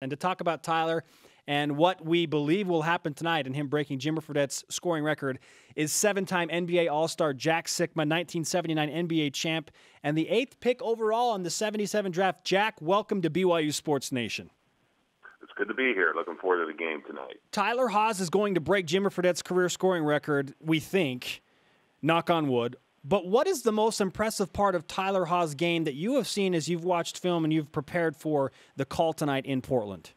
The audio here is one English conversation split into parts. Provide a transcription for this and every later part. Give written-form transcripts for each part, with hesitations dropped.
And to talk about Tyler and what we believe will happen tonight and him breaking Jimmer Fredette's scoring record is 7-time NBA All-Star Jack Sikma, 1979 NBA champ, and the 8th pick overall in the 77 draft. Jack, welcome to BYU Sports Nation. It's good to be here. Looking forward to the game tonight. Tyler Haws is going to break Jimmer Fredette's career scoring record, we think, knock on wood. But what is the most impressive part of Tyler Haws' game that you have seen as you've watched film and you've prepared for the call tonight in Portland?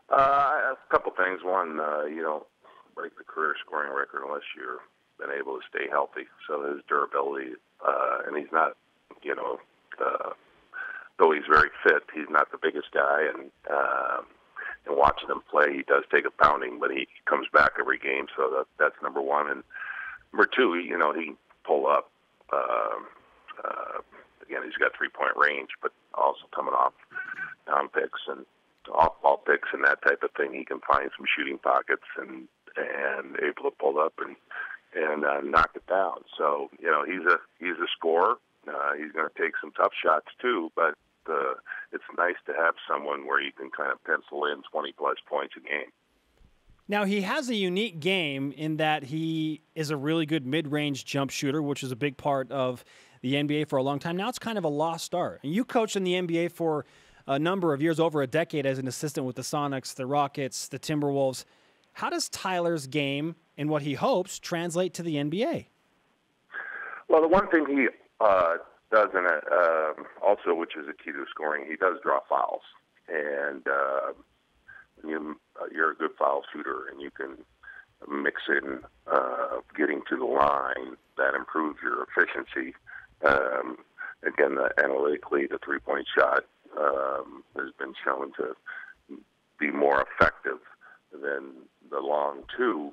A couple things. One, you don't break the career scoring record unless you've been able to stay healthy. So his durability, and he's not, though he's very fit, he's not the biggest guy. And watching him play, he does take a pounding, but he comes back every game. So that's number one. And number two, he pull up. Again, he's got three-point range, but also coming off down picks and off-ball picks and that type of thing. He can find some shooting pockets and able to pull up and knock it down. So he's a scorer. He's going to take some tough shots too, but it's nice to have someone where you can kind of pencil in 20-plus points a game. Now, he has a unique game in that he is a really good mid-range jump shooter, which is a big part of the NBA for a long time. Now it's kind of a lost art. And you coached in the NBA for a number of years, over a decade, as an assistant with the Sonics, the Rockets, the Timberwolves. How does Tyler's game and what he hopes translate to the NBA? Well, the one thing he does in it, also, which is a key to scoring, he does draw fouls. And you're a good foul shooter, and you can mix in getting to the line. That improves your efficiency. Again, analytically, the three-point shot has been shown to be more effective than the long two.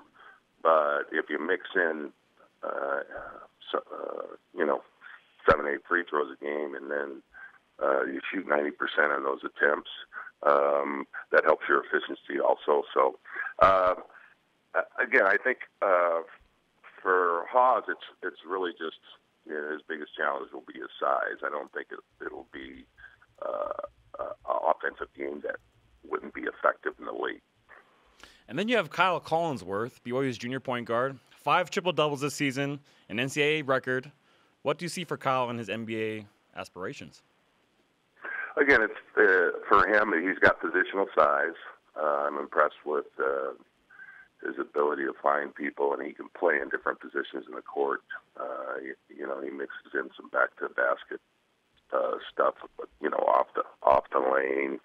But if you mix in, 7, 8 free throws a game, and then you shoot 90% on those attempts, that helps your efficiency also. So, again, I think for Haws, it's really just his biggest challenge will be his size. I don't think it'll be an offensive game that wouldn't be effective in the league. And then you have Kyle Collinsworth, BYU's junior point guard, 5 triple-doubles this season, an NCAA record. What do you see for Kyle and his NBA aspirations? Again, it's for him. He's got positional size. I'm impressed with his ability to find people, and he can play in different positions in the court. He mixes in some back-to-basket stuff, but off the lane.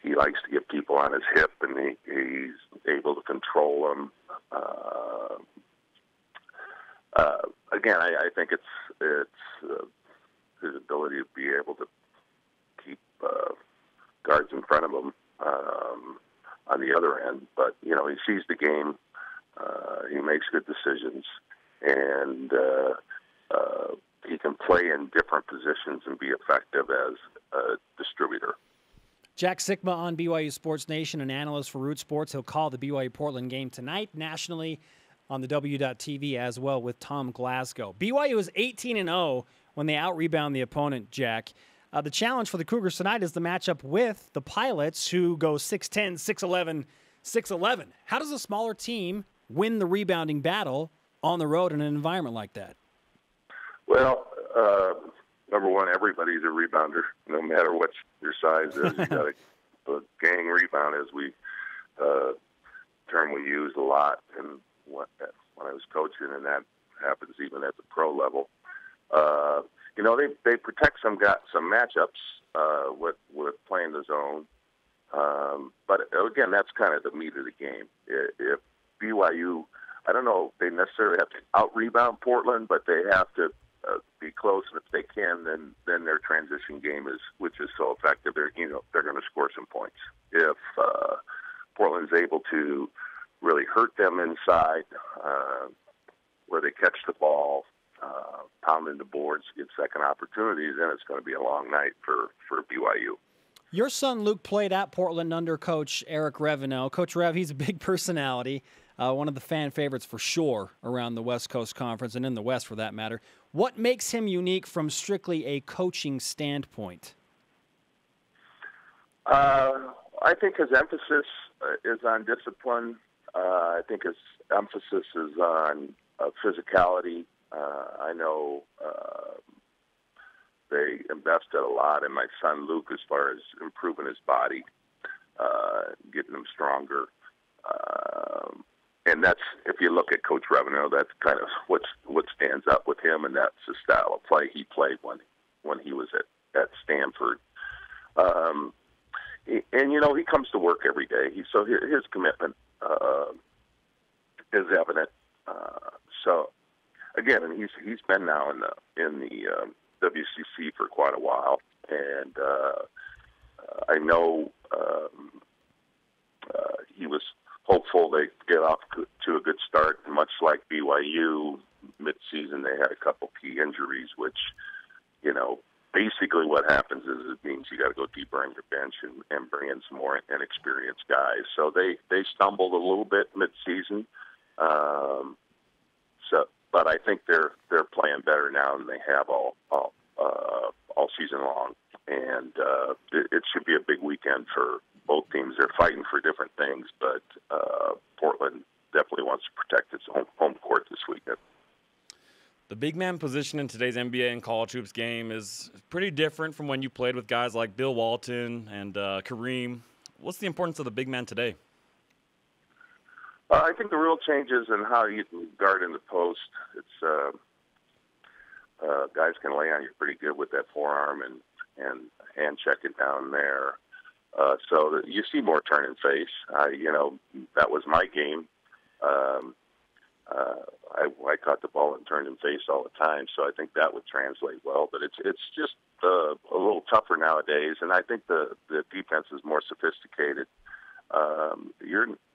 He likes to get people on his hip, and he's able to control them. Again, I think it's his ability to be able to keep guards in front of him on the other end. But, he sees the game. He makes good decisions. And he can play in different positions and be effective as a distributor. Jack Sikma on BYU Sports Nation, an analyst for Root Sports. He'll call the BYU Portland game tonight nationally on the BYUtv as well with Tom Glasgow. BYU is 18-0 when they out-rebound the opponent, Jack. The challenge for the Cougars tonight is the matchup with the Pilots, who go 6'10", 6'11", 6'11". How does a smaller team win the rebounding battle on the road in an environment like that? Well, number one, everybody's a rebounder, no matter what your size is. You got a gang rebound, as term we use a lot, and when I was coaching, and that happens even at the pro level. They protect some matchups with playing the zone. But again, that's kind of the meat of the game. If BYU, I don't know if they necessarily have to out-rebound Portland, but they have to be close, and if they can, then their transition game which is so effective. They're going to score some points. If Portland's able to really hurt them inside, where they catch the ball, pound into boards, get second opportunities, then it's going to be a long night for BYU. Your son Luke played at Portland under Coach Eric Reveno. Coach Rev, he's a big personality, one of the fan favorites for sure around the West Coast Conference and in the West for that matter. What makes him unique from strictly a coaching standpoint? I think his emphasis is on discipline. I think his emphasis is on physicality. I know they invested a lot in my son Luke as far as improving his body, getting him stronger. And that's, if you look at Coach Reveno, that's kind of what stands up with him, and that's the style of play he played when he was at Stanford. And, you know, he comes to work every day. So his commitment is evident. So, again, and he's been now in the WCC for quite a while, and I know he was hopeful they get off to a good start. Much like BYU, midseason they had a couple key injuries, which, you know, basically what happens is it means you got to go deeper on your bench and bring in some more inexperienced guys. So they stumbled a little bit midseason. But I think they're playing better now than they have all season long, and it should be a big weekend for both teams. They're fighting for different things, but Portland definitely wants to protect its home court this weekend. The big man position in today's NBA and college hoops game is pretty different from when you played with guys like Bill Walton and Kareem. What's the importance of the big man today? I think the real change is in how you guard in the post. It's guys can lay on you pretty good with that forearm and hand check it down there. So that you see more turn and face. You know, that was my game. I caught the ball and turned and face all the time, so I think that would translate well. But it's just a little tougher nowadays, and I think the defense is more sophisticated.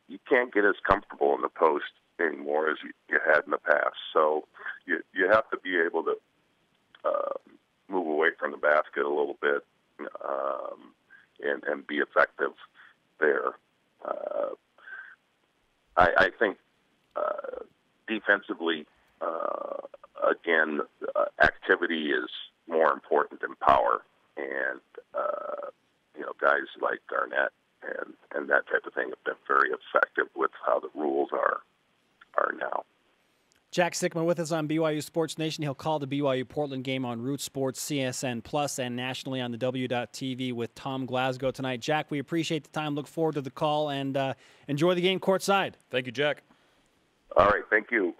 You can't get as comfortable in the post anymore as you had in the past. So you have to be able to move away from the basket a little bit and be effective there. I think defensively, again, activity is more important than power, and you know, guys like Garnett and that type of thing have been very effective with how the rules are now. Jack Sikma with us on BYU Sports Nation. He'll call the BYU Portland game on Root Sports, CSN Plus, and nationally on the W.TV with Tom Glasgow tonight. Jack, we appreciate the time. Look forward to the call, and enjoy the game courtside. Thank you, Jack. All right, thank you.